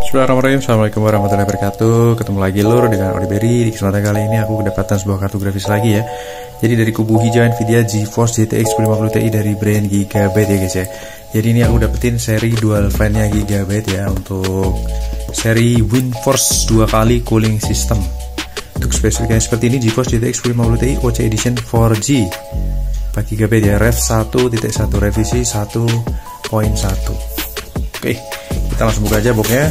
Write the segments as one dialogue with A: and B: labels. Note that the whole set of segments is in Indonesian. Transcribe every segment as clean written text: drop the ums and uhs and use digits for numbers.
A: Bismillahirrahmanirrahim. Assalamualaikum warahmatullahi wabarakatuh. Ketemu lagi lur dengan Oliberry. Di kesempatan kali ini aku kedapatan sebuah kartu grafis lagi ya. Jadi dari kubu hijau Nvidia GeForce GTX 1050 Ti dari brand Gigabyte ya guys ya. Jadi ini aku dapetin seri dual fan-nya Gigabyte ya, untuk seri WindForce 2 kali cooling system. Untuk spesifikasi seperti ini, GeForce GTX 1050 Ti OC Edition 4G bagi Gigabyte ya, Rev 1.1 revisi 1.1. Oke, kita langsung buka aja boxnya.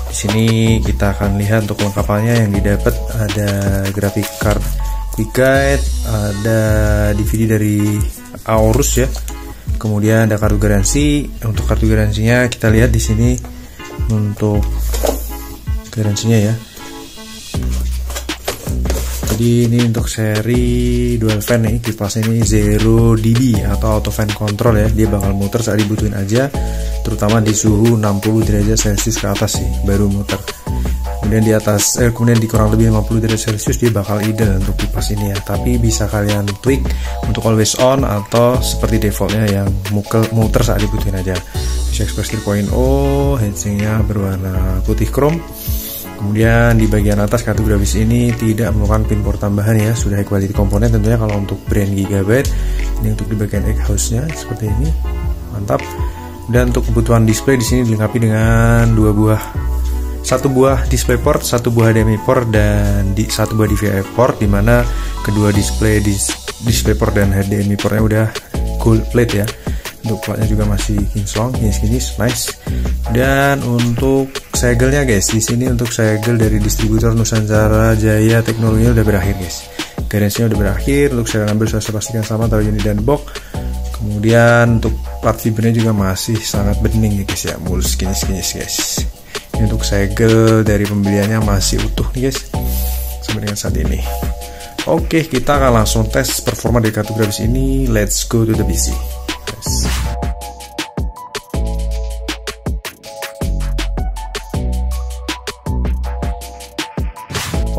A: Di sini kita akan lihat untuk kelengkapannya yang didapat. Ada graphic card Quickguide, ada DVD dari Aorus ya. Kemudian ada kartu garansi. Untuk kartu garansinya kita lihat di sini untuk garansinya ya. Jadi ini untuk seri dual fan nih, kipas ini 0dB atau auto fan control ya. Dia bakal muter saat dibutuhin aja, terutama di suhu 60 derajat Celcius ke atas sih baru muter. Kemudian di atas kemudian di kurang lebih 50 derajat Celcius dia bakal ideal untuk kipas ini ya. Tapi bisa kalian tweak untuk always on atau seperti defaultnya yang muter saat dibutuhin aja. Bisa Express 3.0, heatsinknya berwarna putih chrome. Kemudian di bagian atas kartu grafis ini tidak merupakan pin port tambahan ya, sudah high quality komponen tentunya kalau untuk brand Gigabyte. Ini untuk di bagian egg house-nya seperti ini, mantap. Dan untuk kebutuhan display di sini dilengkapi dengan satu buah display port, satu buah HDMI port, dan satu buah DVI port, dimana kedua display port dan HDMI portnya udah gold plate ya. Untuk platnya juga masih kinclong, kinis, nice. Dan untuk segelnya guys, di sini untuk segel dari distributor Nusantara Jaya Teknologinya udah berakhir guys. Garansinya udah berakhir. Untuk segel ambil sudah saya pastikan sama antara unit dan box. Kemudian untuk plat fibernya juga masih sangat bening ya guys ya, mulus kinis guys. Ini untuk segel dari pembeliannya masih utuh nih guys sampai dengan saat ini. Oke, kita akan langsung tes performa dari kartu grafis ini. Let's go to the PC.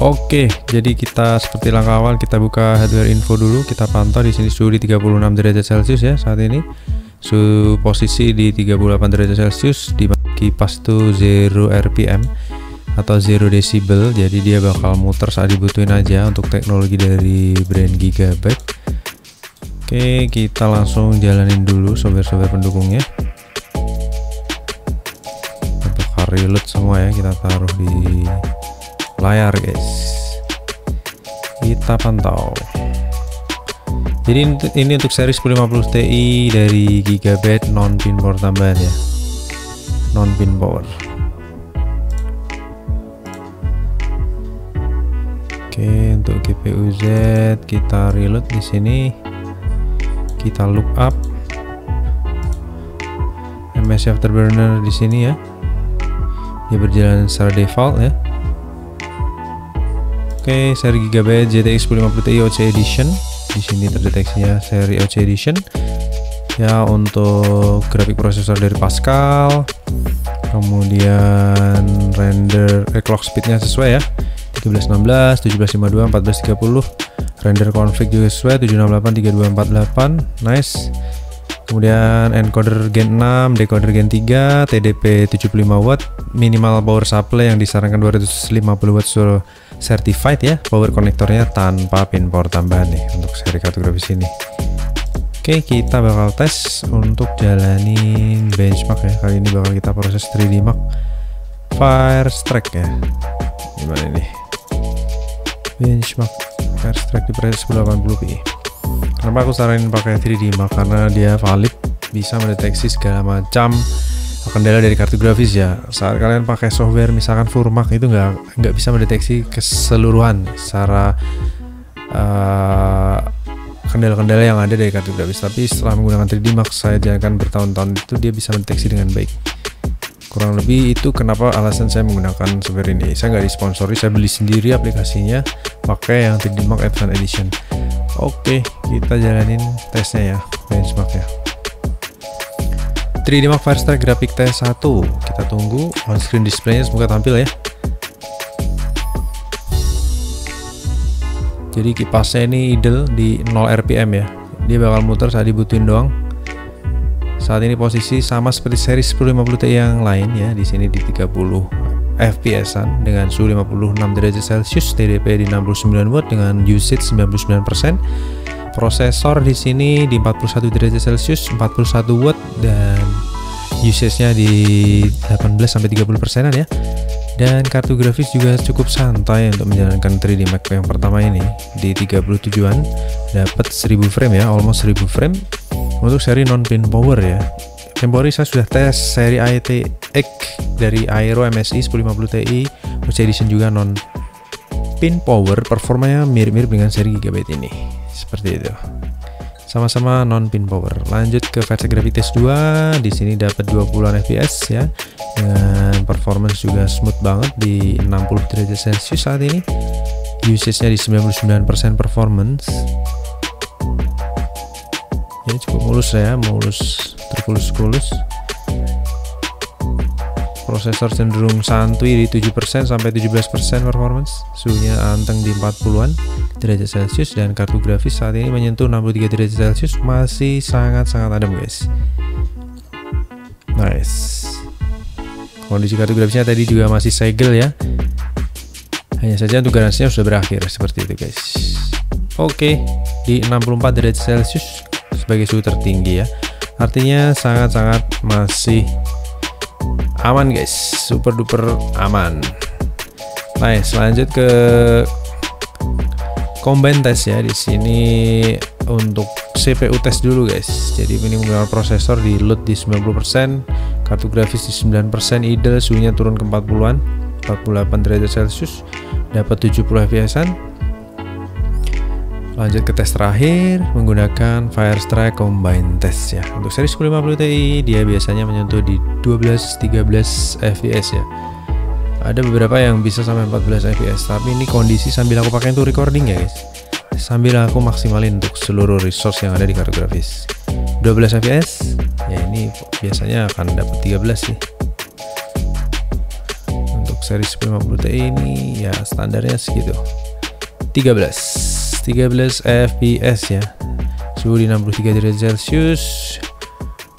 B: Oke, jadi kita seperti langkah awal kita buka hardware info dulu. Kita pantau di sini suhu di 36 derajat Celcius ya saat ini. Suhu posisi di 38 derajat Celcius, di kipas tuh 0 RPM atau 0 decibel. Jadi dia bakal muter saat dibutuhin aja untuk teknologi dari brand Gigabyte. Oke, kita langsung jalanin dulu sobat-sobat pendukungnya. Untuk reload semua ya kita taruh di layar guys, kita pantau. Jadi ini untuk seri 1050 Ti dari Gigabyte, non pin power tambahan ya, non pin power. Oke, untuk GPU Z kita reload di sini, kita look up MSI Afterburner di sini ya, dia berjalan secara default ya. Oke, seri Gigabyte GTX 1050 Ti OC Edition. Di sini terdeteksinya seri OC Edition. Ya, untuk grafik prosesor dari Pascal. Kemudian render clock speednya sesuai ya. 1316, 1752, 1430. Render config juga sesuai 768, 3248. Nice. Kemudian encoder Gen 6, decoder Gen 3, TDP 75 watt, minimal power supply yang disarankan 250 watt certified ya. Power konektornya tanpa pin power tambahan nih untuk seri kartu grafis ini. Oke, kita bakal tes untuk jalanin benchmark ya. Kali ini bakal kita proses 3D Mark Firestrike ya. Gimana nih? Benchmark Firestrike di proses 1080p. Kenapa aku saranin pakai 3D Mark? Karena dia valid, bisa mendeteksi segala macam kendala dari kartu grafis ya. Saat kalian pakai software misalkan Furmark itu nggak bisa mendeteksi keseluruhan secara kendala-kendala yang ada dari kartu grafis. Tapi setelah menggunakan 3D Mark saya jalankan bertahun-tahun itu dia bisa mendeteksi dengan baik. Kurang lebih itu kenapa alasan saya menggunakan software ini. Saya nggak disponsori, saya beli sendiri aplikasinya, pakai yang 3D Mark Advanced Edition. Oke, kita jalanin tesnya ya, benchmarknya. 3D Mark Firestrike Graphic Test 1. Kita tunggu on screen displaynya semoga tampil ya. Jadi kipasnya ini idle di 0 RPM ya. Dia bakal muter saat dibutuhin doang. Saat ini posisi sama seperti seri 1050 Ti yang lain ya. Di sini di 30 fps-an dengan suhu 56 derajat Celcius, TDP di 69 watt dengan usage 99%. Prosesor di sini di 41 derajat Celcius, 41 watt dan usage-nya di 18-30%-an ya. Dan kartu grafis juga cukup santai untuk menjalankan 3D Max yang pertama ini di 37an, dapat 1000 frame ya, almost 1000 frame. Untuk seri non pin power ya, tempo hari saya sudah tes seri ITX dari Aero MSI 1050 Ti First Edition juga non pin power, performanya mirip-mirip dengan seri Gigabyte ini, seperti itu, sama-sama non pin power. Lanjut ke versi grafis 2, di sini dapat 20-an fps ya, dengan performance juga smooth banget di 60 derajat Celcius saat ini, usage-nya di 99% performance ya, cukup mulus ya, mulus terkulus-kulus. Prosesor cenderung santuy di 7% sampai 17% performance, suhunya anteng di 40-an derajat Celcius, dan kartu grafis saat ini menyentuh 63 derajat Celcius, masih sangat-sangat adem guys. Nice. Kondisi kartu grafisnya tadi juga masih segel ya, hanya saja untuk garansinya sudah berakhir, seperti itu guys. Oke, di 64 derajat Celcius sebagai suhu tertinggi ya, artinya sangat-sangat masih aman guys, super duper aman. Nice, lanjut ke combine test ya. Di sini untuk CPU test dulu guys. Jadi ini menggunakan prosesor di load di 90%, kartu grafis di 9%, idle, suhunya turun ke 40-an, 48 derajat Celcius, dapat 70 fps-an. Lanjut ke tes terakhir menggunakan Firestrike Combine Test ya. Untuk seri 1050 Ti dia biasanya menyentuh di 12-13 fps ya. Ada beberapa yang bisa sampai 14 fps, tapi ini kondisi sambil aku pakai untuk recording ya guys, sambil aku maksimalin untuk seluruh resource yang ada di kartu grafis. 12 fps ya, ini biasanya akan dapat 13 sih. Untuk seri 1050 Ti ini ya standarnya segitu, 13 fps ya, suhu di 63 derajat Celcius,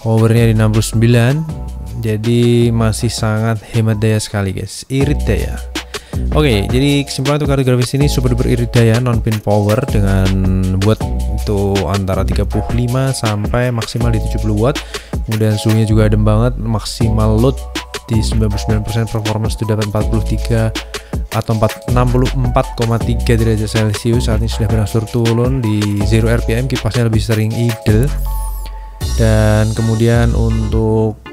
B: powernya di 69, jadi masih sangat hemat daya sekali guys, irit daya. Oke, jadi kesimpulan untuk kartu grafis ini super duper irit daya, non pin power dengan watt itu antara 35 sampai maksimal di 70 watt. Kemudian suhunya juga adem banget, maksimal load di 99% performance itu dapat 43 atau 64,3 derajat Celcius. Saat ini sudah berangsur turun di 0 RPM, kipasnya lebih sering idle. Dan kemudian untuk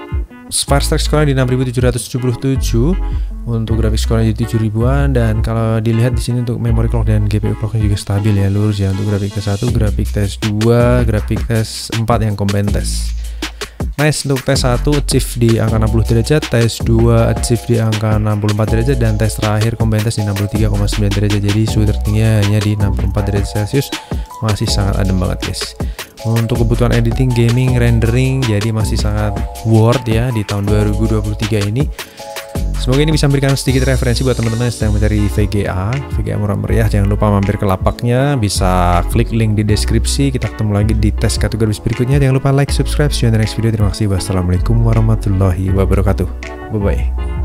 B: Firestrike skornya di 6777, untuk grafik skornya di 7000-an, dan kalau dilihat di sini untuk memory clock dan GPU clocknya juga stabil ya, lurus ya. Untuk grafik tes 1, grafik tes 2, grafik tes 4 yang combine test. Nice, untuk tes 1 achieve di angka 60 derajat, tes 2 achieve di angka 64 derajat, dan tes terakhir combine test di 63,9 derajat. Jadi suhu tertingginya hanya di 64 derajat Celcius, masih sangat adem banget guys. Untuk kebutuhan editing, gaming, rendering, jadi masih sangat worth ya di tahun 2023 ini. Semoga ini bisa memberikan sedikit referensi buat teman-teman yang sedang mencari VGA murah meriah. Jangan lupa mampir ke lapaknya, bisa klik link di deskripsi. Kita ketemu lagi di tes kategori berikutnya. Jangan lupa like, subscribe, see you in the next video. Terima kasih. Wassalamualaikum warahmatullahi wabarakatuh. Bye bye.